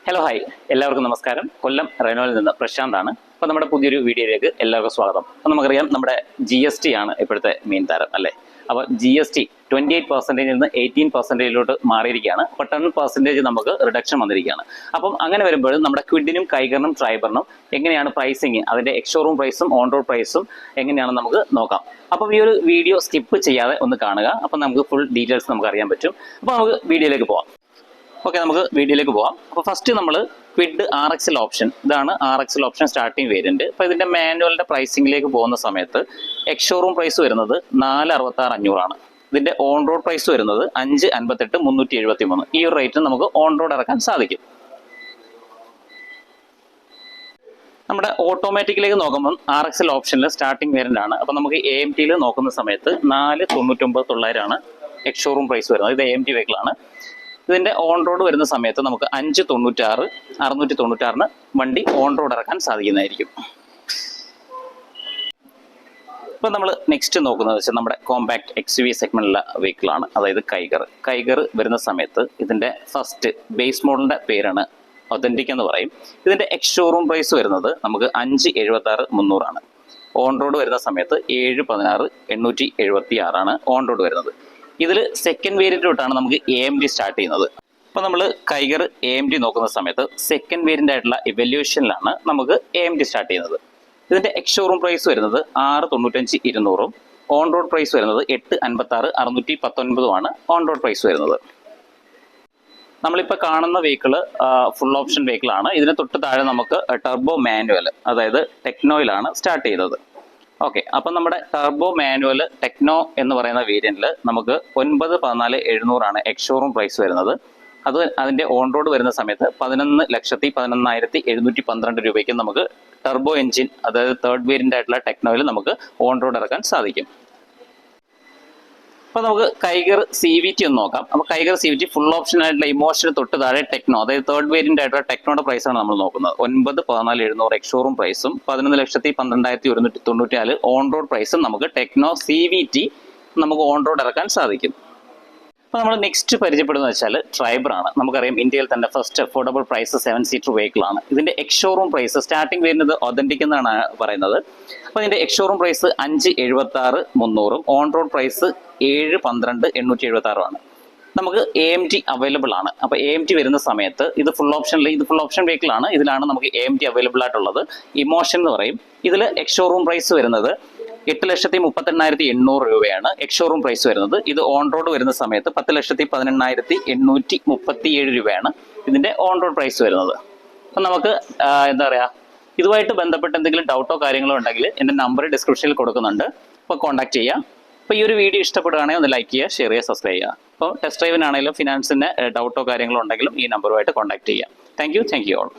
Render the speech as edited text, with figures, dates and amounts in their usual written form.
Hello hi, എല്ലാവർക്കും നമസ്കാരം. കൊല്ലം റെനോയിൽ നിന്ന് പ്രശാന്താണ്. അപ്പോൾ നമ്മുടെ പുതിയൊരു വീഡിയോയിലേക്ക് എല്ലാവർക്കും സ്വാഗതം. അപ്പോൾ നമുക്കറിയാം നമ്മുടെ GST ആണ് ഇപ്പോഴത്തെ മെയിൻ താരം അല്ലേ. അപ്പോൾ GST 28% നിന്ന് 18% മാറിയിരിക്കുകയാണ്. അപ്പോൾ 10% നമുക്ക് റിഡക്ഷൻ വന്നിരിക്കുകയാണ്. അപ്പം അങ്ങനെ വരുമ്പോൾ നമ്മുടെ ക്വിഡിനും കൈഗറിനും ട്രൈബറിനും എങ്ങനെയാണ് പ്രൈസിങ്, അതിൻ്റെ എക്സ്ഷോറൂം പ്രൈസും ഓൺ റോഡ് പ്രൈസും എങ്ങനെയാണെന്ന് നമുക്ക് നോക്കാം. അപ്പം ഈ ഒരു വീഡിയോ സ്കിപ്പ് ചെയ്യാതെ ഒന്ന് കാണുക. അപ്പം നമുക്ക് ഫുൾ ഡീറ്റെയിൽസ് നമുക്ക് അറിയാൻ പറ്റും. അപ്പോൾ നമുക്ക് വീഡിയോയിലേക്ക് പോകാം. ഓക്കെ, നമുക്ക് വീഡിയോയിലേക്ക് പോകാം. അപ്പോൾ ഫസ്റ്റ് നമ്മൾ ക്വിഡ് RXL ഓപ്ഷൻ, ഇതാണ് RXL ഓപ്ഷൻ സ്റ്റാർട്ടിംഗ് വേരിയൻറ്റ്. അപ്പോൾ ഇതിൻ്റെ മാനുവലിൻ്റെ പ്രൈസിങ്ങിലേക്ക് പോകുന്ന സമയത്ത് എക്സ്ഷോറൂം പ്രൈസ് വരുന്നത് 466,500 ഇതിൻ്റെ ഓൺ റോഡ് പ്രൈസ് വരുന്നത് 558,373. ഈ ഒരു റേറ്റിന് നമുക്ക് ഓൺ റോഡ് ഇറക്കാൻ സാധിക്കും. നമ്മുടെ ഓട്ടോമാറ്റിക്കിലേക്ക് നോക്കുമ്പോൾ RXL ഓപ്ഷനിൽ സ്റ്റാർട്ടിംഗ് വേരിയൻ്റ് ആണ്. അപ്പോൾ നമുക്ക് AMTയിൽ നോക്കുന്ന സമയത്ത് 499,900 എക്സ്ഷോറൂം പ്രൈസ് വരുന്നത്. ഇത് AMT വെഹിക്കിളാണ്. ഇതിൻ്റെ ഓൺ റോഡ് വരുന്ന സമയത്ത് നമുക്ക് 596, 696 വണ്ടി ഓൺ റോഡ് ഇറക്കാൻ സാധിക്കുന്നതായിരിക്കും. ഇപ്പോൾ നമ്മൾ നെക്സ്റ്റ് നോക്കുന്നത് വെച്ചാൽ നമ്മുടെ കോമ്പാക്ട് XUV സെഗ്മെന്റിലുള്ള വെഹിക്കിളാണ്, അതായത് കൈഗർ വരുന്ന സമയത്ത് ഇതിൻ്റെ ഫസ്റ്റ് ബേസ് മോഡലിൻ്റെ പേരാണ് ഒതന്റിക് എന്ന് പറയും. ഇതിൻ്റെ എക്സ്ഷോറൂം പ്രൈസ് വരുന്നത് നമുക്ക് 576,300 ഓൺ റോഡ് വരുന്ന സമയത്ത് 716,876 ഓൺ റോഡ് വരുന്നത്. ഇതിൽ സെക്കൻഡ് വേരിയൻ്റ് തൊട്ടാണ് നമുക്ക് AMT സ്റ്റാർട്ട് ചെയ്യുന്നത്. അപ്പോൾ നമ്മൾ കൈഗർ AMT നോക്കുന്ന സമയത്ത് സെക്കൻഡ് വേരിയൻ്റ് ആയിട്ടുള്ള ഇവല്യൂഷനിലാണ് നമുക്ക് AMT സ്റ്റാർട്ട് ചെയ്യുന്നത്. ഇതിൻ്റെ എക്സ്ഷോറൂം പ്രൈസ് വരുന്നത് 695,200 ഓൺ റോഡ് പ്രൈസ് വരുന്നത് 856,619 ഓൺ റോഡ് പ്രൈസ് വരുന്നത്. നമ്മളിപ്പോൾ കാണുന്ന വെഹിക്കിള് ഫുൾ ഓപ്ഷൻ വെഹിക്കിളാണ്. ഇതിന് തൊട്ട് താഴെ നമുക്ക് ടർബോ മാനുവൽ, അതായത് ടെക്നോയിലാണ് സ്റ്റാർട്ട് ചെയ്തത്. ഓക്കെ, അപ്പം നമ്മുടെ ടർബോ മാനുവൽ ടെക്നോ എന്ന് പറയുന്ന വേരിയന്റിൽ നമുക്ക് 914,700 എക്സ്ഷോറൂം പ്രൈസ് വരുന്നത്. അതിൻ്റെ ഓൺ റോഡ് വരുന്ന സമയത്ത് 11,11,712 രൂപയ്ക്ക് നമുക്ക് ടർബോ എഞ്ചിൻ, അതായത് തേർഡ് വേരിയന്റ് ആയിട്ടുള്ള ടെക്നോയിൽ നമുക്ക് ഓൺ റോഡ് ഇറക്കാൻ സാധിക്കും. അപ്പോൾ നമുക്ക് കൈഗർ CVT ഒന്ന് നോക്കാം. അപ്പോൾ കൈഗർ CVT ഫുൾ ഓപ്ഷൻ ആയിട്ടുള്ള ഇമോഷന് തൊട്ട് താഴെ ടെക്നോ, അതായത് തേർഡ് വേരിയന്റ് ആയിട്ടുള്ള ടെക്നോയുടെ പ്രൈസാണ് നമ്മൾ നോക്കുന്നത്. 914,700 എക്സ്ഷോറൂം പ്രൈസും 11,12,194 ഓൺ റോഡ് പ്രൈസും നമുക്ക് ടെക്നോ CVT നമുക്ക് ഓൺ റോഡ് ഇറക്കാൻ സാധിക്കും. അപ്പോൾ നമ്മൾ നെക്സ്റ്റ് പരിചയപ്പെടുന്നത് വെച്ചാൽ ട്രൈബറാണ്. നമുക്കറിയാം ഇന്ത്യയിൽ തന്നെ ഫസ്റ്റ് അഫോർഡബിൾ പ്രൈസ് 7 സീറ്റർ വെഹിക്കിളാണ്. ഇതിൻ്റെ എക്സ്ഷോറൂം പ്രൈസ് സ്റ്റാർട്ടിംഗ് വരുന്നത് ഒതന്റിക് എന്നാണ് പറയുന്നത്. അപ്പോൾ ഇതിൻ്റെ ex showroom price 576,300 on road price 712,876 നമുക്ക് AMT അവൈലബിൾ ആണ്. അപ്പോൾ AMT വരുന്ന സമയത്ത് ഇത് ഫുൾ ഓപ്ഷൻ വെഹിക്കിളാണ്. ഇതിലാണ് നമുക്ക് AMT അവൈലബിൾ ആയിട്ടുള്ളത്. ഇമോഷൻ എന്ന് പറയും. ഇതിൽ എക്സ്ഷോറൂം പ്രൈസ് വരുന്നത് 8,38,800 രൂപയാണ് എക്സ്ഷോറൂം പ്രൈസ് വരുന്നത്. ഇത് ഓൺ റോഡ് വരുന്ന സമയത്ത് 10,18,837 രൂപയാണ് ഇതിൻ്റെ ഓൺ റോഡ് പ്രൈസ് വരുന്നത്. അപ്പം നമുക്ക് എന്താ പറയുക, ഇതുമായിട്ട് ബന്ധപ്പെട്ട് എന്തെങ്കിലും ഡൗട്ടോ കാര്യങ്ങളോ ഉണ്ടെങ്കിൽ എൻ്റെ നമ്പർ ഡിസ്ക്രിപ്ഷനിൽ കൊടുക്കുന്നുണ്ട്. അപ്പോൾ കോൺടാക്ട് ചെയ്യുക. അപ്പോൾ ഈ ഒരു വീഡിയോ ഇഷ്ടപ്പെടുകയാണെങ്കിൽ ഒന്ന് ലൈക്ക് ചെയ്യുക, ഷെയർ ചെയ്യുക, സബ്സ്ക്രൈബ് ചെയ്യുക. അപ്പോൾ ടെസ്റ്റ് ഡ്രൈവിനാണെങ്കിലും ഫിനാൻസിൻ്റെ ഡൗട്ടോ കാര്യങ്ങളോ ഉണ്ടെങ്കിലും ഈ നമ്പറുമായിട്ട് കോൺടാക്ട് ചെയ്യുക. Thank you all.